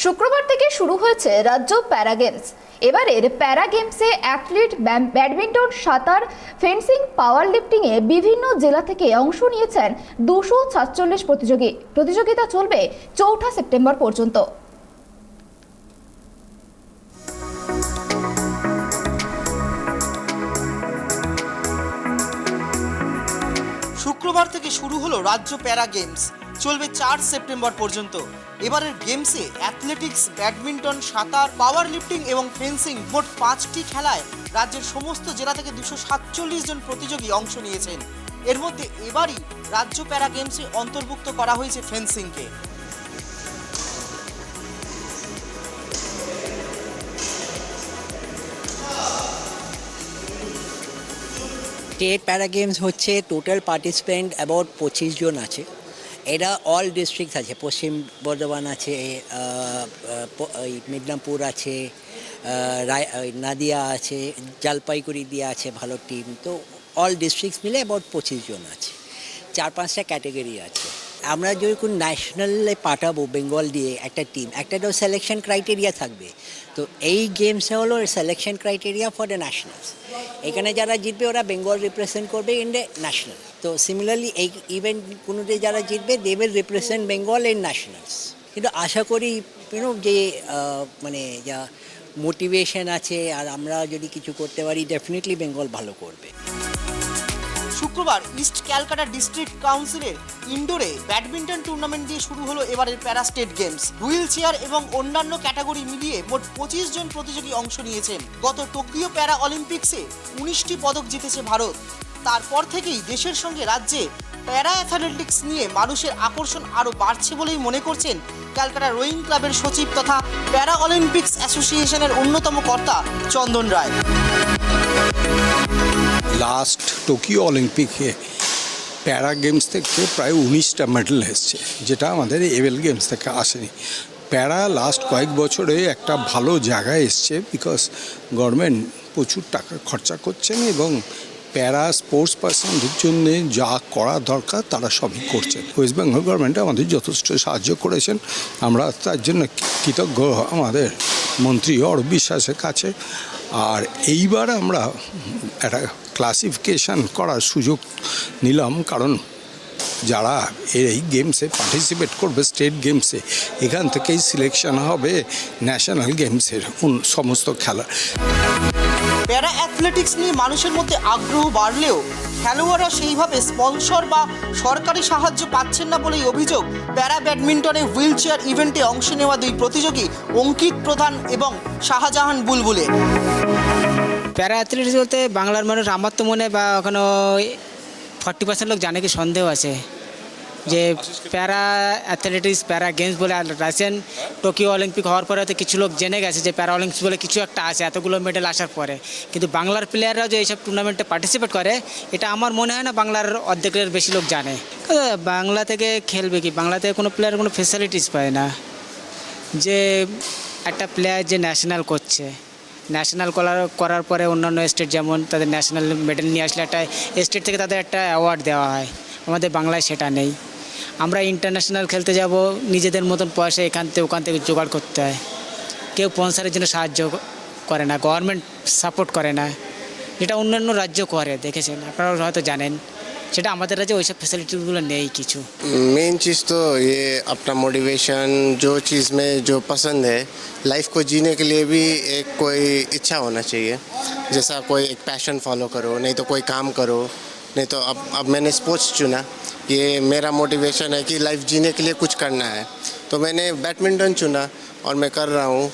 শুক্রবার থেকে শুরু হয়েছে রাজ্য প্যারা গেমস। এবারের প্যারা গেমসে অ্যাথলিট, ব্যাডমিন্টন, সাঁতার, ফেন্সিং, পাওয়ার লিফটিংয়ে বিভিন্ন জেলা থেকে অংশ নিয়েছেন 246 প্রতিযোগী। প্রতিযোগিতা চলবে 4 সেপ্টেম্বর পর্যন্ত। শুক্রবার থেকে শুরু হলো রাজ্য প্যারা গেমস, চলবে 4 সেপ্টেম্বর পর্যন্ত। এবারের গেমসে অ্যাথলেটিক্স, ব্যাডমিন্টন, সাঁতার, পাওয়ার লিফটিং এবং ফেন্সিং মোট 5টি খেলায় রাজ্যের সমস্ত জেলা থেকে 247 জন প্রতিযোগী অংশ নিয়েছেন। এর মধ্যে এবারই রাজ্য প্যারা গেমসে অন্তর্ভুক্ত করা হয়েছে ফেন্সিংকে। স্টেট প্যারা গেমস হচ্ছে টোটাল পার্টিসিপেন্ট অ্যাবাউট 25 জন আছে। এরা অল ডিস্ট্রিক্ট আছে, পশ্চিম বর্ধমান আছে, মিদনাপুর আছে, নাদিয়া আছে, জলপাইগুড়ি দিয়ে আছে ভালো টিম। তো অল ডিস্ট্রিক্টস মিলে অ্যাবাউট 25 জন আছে। 4-5টা ক্যাটেগরি আছে। আমরা যখন ন্যাশনালে পাঠাবো বেঙ্গল দিয়ে একটা টিম, একটা তো সিলেকশন ক্রাইটেরিয়া থাকবে। তো এই গেমসে হলো selection criteria for the nationals. এখানে যারা জিতবে ওরা বেঙ্গল রিপ্রেজেন্ট করবে ইন দ্য ন্যাশনাল। তো সিমিলারলি এই ইভেন্ট কোনোতে যারা জিতবে they will represent Bengal in nationals. কিন্তু আশা করি যে মানে যা মোটিভেশন আছে আর আমরা যদি কিছু করতে পারি ডেফিনেটলি বেঙ্গল ভালো করবে। শুক্রবার ইস্ট ক্যালকাটা ডিস্ট্রিক্ট কাউন্সিলের ইনডোরে ব্যাডমিন্টন টুর্নামেন্ট দিয়ে শুরু হলো এবারের প্যারা স্টেট গেমস। হুইল চেয়ার এবং অন্যান্য ক্যাটাগরি মিলিয়ে মোট 25 জন প্রতিযোগী অংশ নিয়েছেন। গত টোকিও প্যারা অলিম্পিক্সে 19টি পদক জিতেছে ভারত। তারপর থেকেই দেশের সঙ্গে রাজ্যে প্যারা অ্যাথলেটিক্স নিয়ে মানুষের আকর্ষণ আরও বাড়ছে বলেই মনে করছেন ক্যালকাটা রোয়িং ক্লাবের সচিব তথা প্যারা অলিম্পিক্স অ্যাসোসিয়েশনের অন্যতম কর্তা চন্দন রায়। লাস্ট টোকিও অলিম্পিকে প্যারা গেমস থেকে প্রায় 19টা মেডেল এসছে, যেটা আমাদের এভেল গেমস থেকে আসেনি। প্যারা লাস্ট কয়েক বছরে একটা ভালো জায়গায় এসছে বিকজ গভর্নমেন্ট প্রচুর টাকা খরচা করছেন এবং প্যারা স্পোর্টস পার্সনদের জন্য যা করা দরকার তারা সবই করছেন। ওয়েস্ট বেঙ্গল গভর্নমেন্ট আমাদের যথেষ্ট সাহায্য করেছেন, আমরা তার জন্য কৃতজ্ঞ আমাদের মন্ত্রী অরূপ বিশ্বাসের কাছে। আর এইবার আমরা একটা ক্লাসিফিকেশান করার সুযোগ নিলাম, কারণ যারা এই গেমসে পার্টিসিপেট করবে স্টেট গেমসে, এখান থেকেই সিলেকশন হবে ন্যাশনাল গেমসের সমস্ত খেলা। প্যারা অ্যাথলেটিক্স নিয়ে মানুষের মধ্যে আগ্রহ বাড়লেও খেলোয়াড়রা সেইভাবে স্পন্সর বা সরকারি সাহায্য পাচ্ছেন না বলেই অভিযোগ প্যারা ব্যাডমিন্টনে হুইল চেয়ার ইভেন্টে অংশ নেওয়া দুই প্রতিযোগী অঙ্কিত প্রধান এবং শাহজাহান বুলবুলের। প্যারা অ্যাথলেটিক্স বলতে বাংলার মানুষ, আমার তো মনে বা ওখানে 40% লোক জানে কি সন্দেহ আছে যে প্যারা অ্যাথলেটিক্স, প্যারা গেমস বলে রাশিয়ান টোকিও অলিম্পিক হওয়ার পরে হয়তো কিছু লোক জেনে গেছে যে প্যারা অলিম্পিক্স বলে কিছু একটা আছে এতগুলো মেডেল আসার পরে। কিন্তু বাংলার প্লেয়াররা যে এইসব টুর্নামেন্টে পার্টিসিপেট করে এটা আমার মনে হয় না বাংলার অর্ধেকের বেশি লোক জানে। বাংলা থেকে খেলবে কি, বাংলা থেকে কোনো প্লেয়ার কোনো ফেসিলিটিস পায় না। যে একটা প্লেয়ার যে ন্যাশনাল করছে, ন্যাশনাল করার পরে অন্যান্য স্টেট যেমন তাদের ন্যাশনাল মেডেল নিয়ে আসলে একটা স্টেট থেকে তাদের একটা অ্যাওয়ার্ড দেওয়া হয়, আমাদের বাংলায় সেটা নেই। আমরা ইন্টারন্যাশনাল খেলতে যাব, নিজেদের মতন পয়সা এখান থেকে ওখান থেকে জোগাড় করতে হয়। কেউ স্পন্সরের জন্য সাহায্য করে না, গভর্নমেন্ট সাপোর্ট করে না, যেটা অন্যান্য রাজ্য করে, দেখেছেন আপনারা হয়তো জানেন। সেটা আমাদের রাজ্যে ওইসব ফ্যাসিলিটিগুলো নেই কিছু। मेन चीज़ तो ये अपना मोटिवेशन, जो चीज़ में जो पसंद है, लाइफ को जीने के लिए भी एक कोई इच्छा होना चाहिए। जैसा कोई एक पैशन फॉलो करो, नहीं तो कोई काम करो, नहीं तो अब मैंने स्पोर्ट्स चुना। ये मेरा मोटिवेशन है कि लाइफ जीने के लिए कुछ करना है, तो मैंने बैडमिंटन चुना और मैं कर रहा हूँ।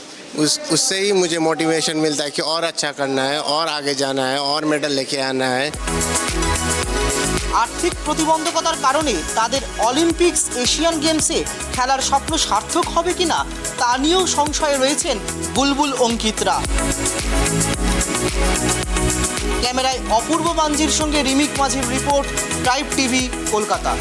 उससे ही मुझे मोटिवेशन मिलता है कि और अच्छा करना है, और आगे जाना है, और मेडल लेके आना है। আর্থিক প্রতিবন্ধকতার কারণে তাদের অলিম্পিক্স, এশিয়ান গেমসে খেলার স্বপ্ন সার্থক হবে কিনা তা নিয়েও সংশয়ে রয়েছেন বুলবুল অঙ্কিতরা। ক্যামেরায় অপূর্ব মাঞ্জির সঙ্গে রিমিক মাঝির রিপোর্ট, ট্রাইব টিভি, কলকাতা।